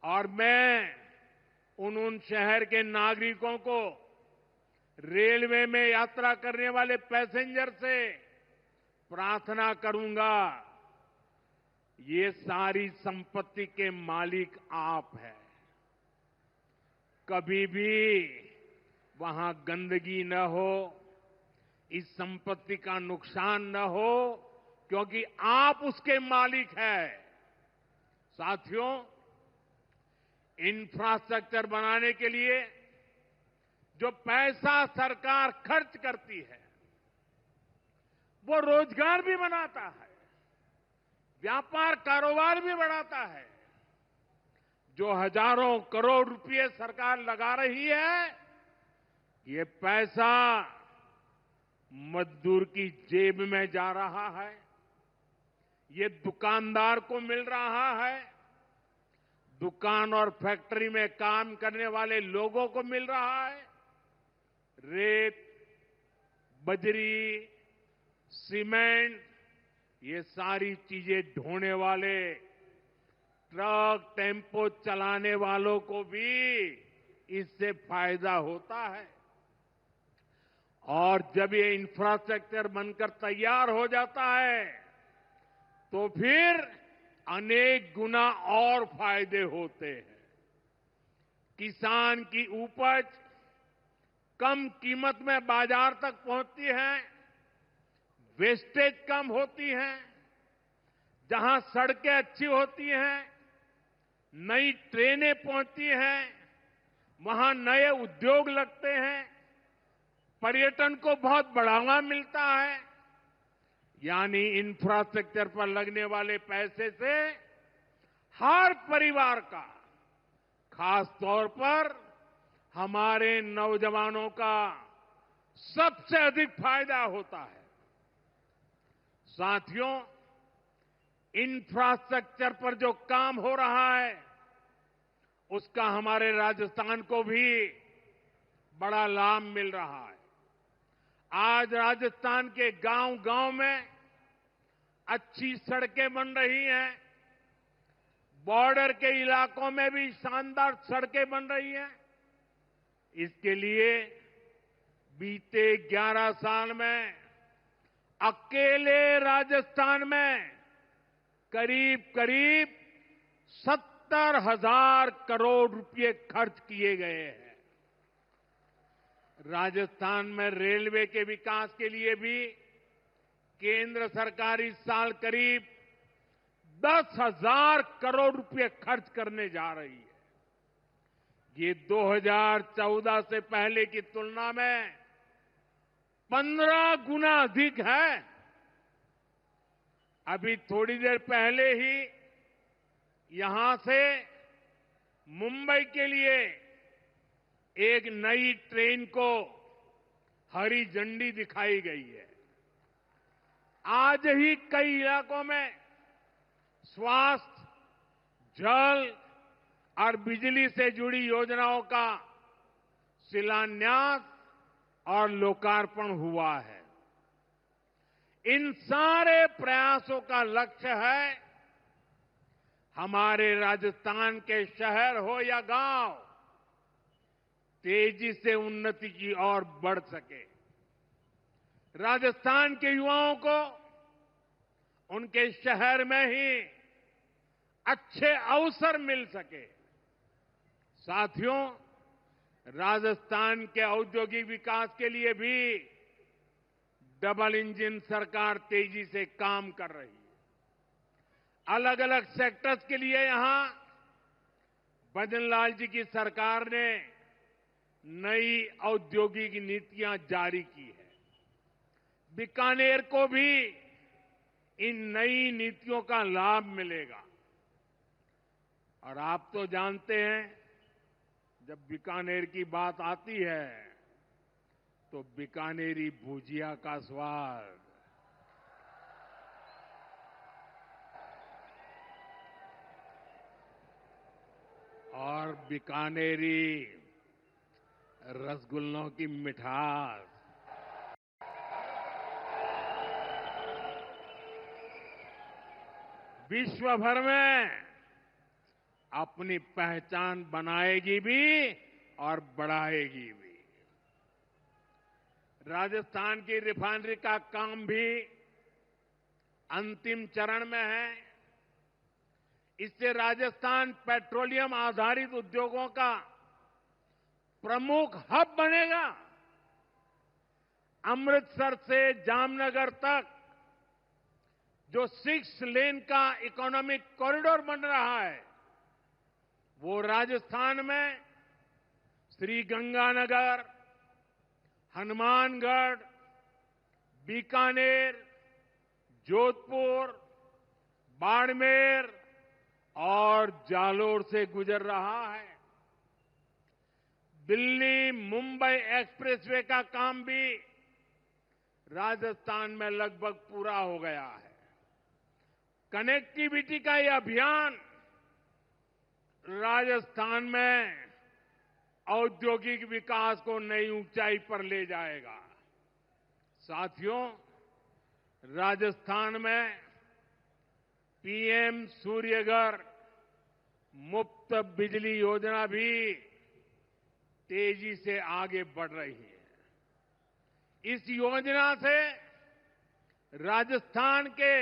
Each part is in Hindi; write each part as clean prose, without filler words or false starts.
और मैं उन शहर के नागरिकों को, रेलवे में यात्रा करने वाले पैसेंजर से प्रार्थना करूंगा, ये सारी संपत्ति के मालिक आप हैं। कभी भी वहां गंदगी न हो, इस संपत्ति का नुकसान न हो, क्योंकि आप उसके मालिक हैं। साथियों, इंफ्रास्ट्रक्चर बनाने के लिए जो पैसा सरकार खर्च करती है, वो रोजगार भी बनाता है, व्यापार कारोबार भी बढ़ाता है। जो हजारों करोड़ रुपए सरकार लगा रही है, ये पैसा मजदूर की जेब में जा रहा है, ये दुकानदार को मिल रहा है, दुकान और फैक्ट्री में काम करने वाले लोगों को मिल रहा है। रेत, बजरी, सीमेंट, ये सारी चीजें ढोने वाले ट्रक, टेम्पो चलाने वालों को भी इससे फायदा होता है। और जब ये इंफ्रास्ट्रक्चर बनकर तैयार हो जाता है, तो फिर अनेक गुना और फायदे होते हैं। किसान की उपज कम कीमत में बाजार तक पहुंचती है, वेस्टेज कम होती है, जहां सड़कें अच्छी होती हैं, नई ट्रेनें पहुंचती हैं, वहां नए उद्योग लगते हैं, पर्यटन को बहुत बढ़ावा मिलता है। यानी इंफ्रास्ट्रक्चर पर लगने वाले पैसे से हर परिवार का, खास तौर पर हमारे नौजवानों का सबसे अधिक फायदा होता है। साथियों, इंफ्रास्ट्रक्चर पर जो काम हो रहा है, उसका हमारे राजस्थान को भी बड़ा लाभ मिल रहा है। आज राजस्थान के गांव-गांव में अच्छी सड़कें बन रही हैं, बॉर्डर के इलाकों में भी शानदार सड़कें बन रही हैं। इसके लिए बीते 11 साल में अकेले राजस्थान में करीब 70,000 करोड़ रुपए खर्च किए गए हैं। राजस्थान में रेलवे के विकास के लिए भी केंद्र सरकार इस साल करीब 10,000 करोड़ रुपए खर्च करने जा रही है। ये 2014 से पहले की तुलना में 15 गुना अधिक है। अभी थोड़ी देर पहले ही यहां से मुंबई के लिए एक नई ट्रेन को हरी झंडी दिखाई गई है। आज ही कई इलाकों में स्वास्थ्य, जल और बिजली से जुड़ी योजनाओं का शिलान्यास और लोकार्पण हुआ है। इन सारे प्रयासों का लक्ष्य है हमारे राजस्थान के शहर हो या गांव तेजी से उन्नति की ओर बढ़ सके। राजस्थान के युवाओं को उनके शहर में ही अच्छे अवसर मिल सके। साथियों, राजस्थान के औद्योगिक विकास के लिए भी डबल इंजन सरकार तेजी से काम कर रही है। अलग अलग सेक्टर्स के लिए यहां भजनलाल जी की सरकार ने नई औद्योगिक नीतियां जारी की है। बीकानेर को भी इन नई नीतियों का लाभ मिलेगा। और आप तो जानते हैं, जब बीकानेर की बात आती है तो बीकानेरी भुजिया का स्वाद, और बीकानेरी रसगुल्लों की मिठास, विश्व भर में अपनी पहचान बनाएगी भी और बढ़ाएगी भी। राजस्थान की रिफाइनरी का काम भी अंतिम चरण में है। इससे राजस्थान पेट्रोलियम आधारित उद्योगों का प्रमुख हब बनेगा। अमृतसर से जामनगर तक जो 6 लेन का इकोनॉमिक कॉरिडोर बन रहा है, वो राजस्थान में श्रीगंगानगर, हनुमानगढ़, बीकानेर, जोधपुर, बाड़मेर और जालोर से गुजर रहा है। दिल्ली मुंबई एक्सप्रेसवे का काम भी राजस्थान में लगभग पूरा हो गया है। कनेक्टिविटी का ये अभियान राजस्थान में औद्योगिक विकास को नई ऊंचाई पर ले जाएगा। साथियों, राजस्थान में पीएम सूर्यघर मुफ्त बिजली योजना भी तेजी से आगे बढ़ रही है। इस योजना से राजस्थान के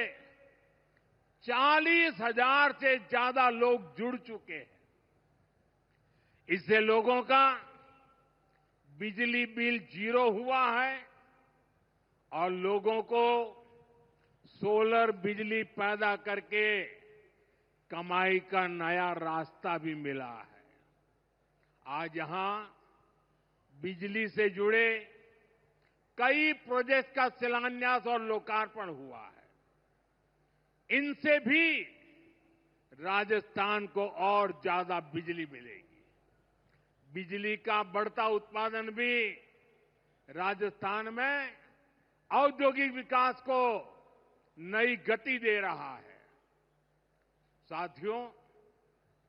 40,000 से ज्यादा लोग जुड़ चुके हैं। इससे लोगों का बिजली बिल 0 हुआ है और लोगों को सोलर बिजली पैदा करके कमाई का नया रास्ता भी मिला है। आज यहां बिजली से जुड़े कई प्रोजेक्ट का शिलान्यास और लोकार्पण हुआ है। इनसे भी राजस्थान को और ज्यादा बिजली मिलेगी। बिजली का बढ़ता उत्पादन भी राजस्थान में औद्योगिक विकास को नई गति दे रहा है। साथियों,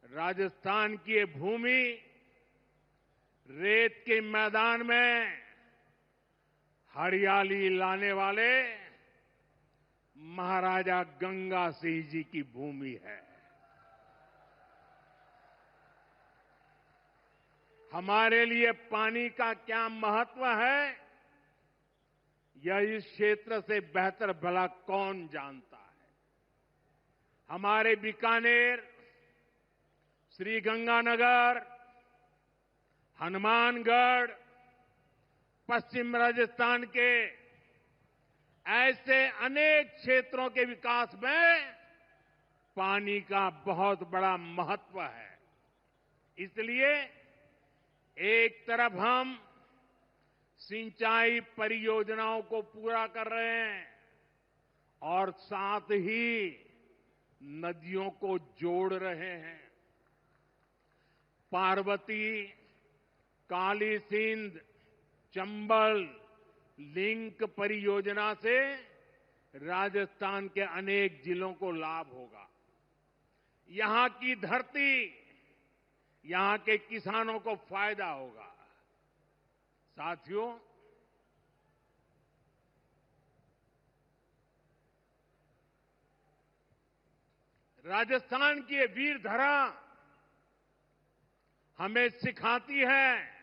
राजस्थान की ये भूमि रेत के मैदान में हरियाली लाने वाले महाराजा गंगा सिंह जी की भूमि है। हमारे लिए पानी का क्या महत्व है, यह इस क्षेत्र से बेहतर भला कौन जानता है। हमारे बीकानेर, श्रीगंगानगर, हनुमानगढ़, पश्चिम राजस्थान के ऐसे अनेक क्षेत्रों के विकास में पानी का बहुत बड़ा महत्व है। इसलिए एक तरफ हम सिंचाई परियोजनाओं को पूरा कर रहे हैं और साथ ही नदियों को जोड़ रहे हैं। पार्वती, काली सिंध, चंबल लिंक परियोजना से राजस्थान के अनेक जिलों को लाभ होगा। यहां की धरती, यहां के किसानों को फायदा होगा। साथियों, राजस्थान की ये वीर धरा हमें सिखाती है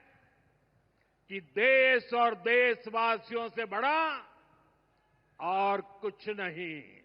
कि देश और देशवासियों से बड़ा और कुछ नहीं।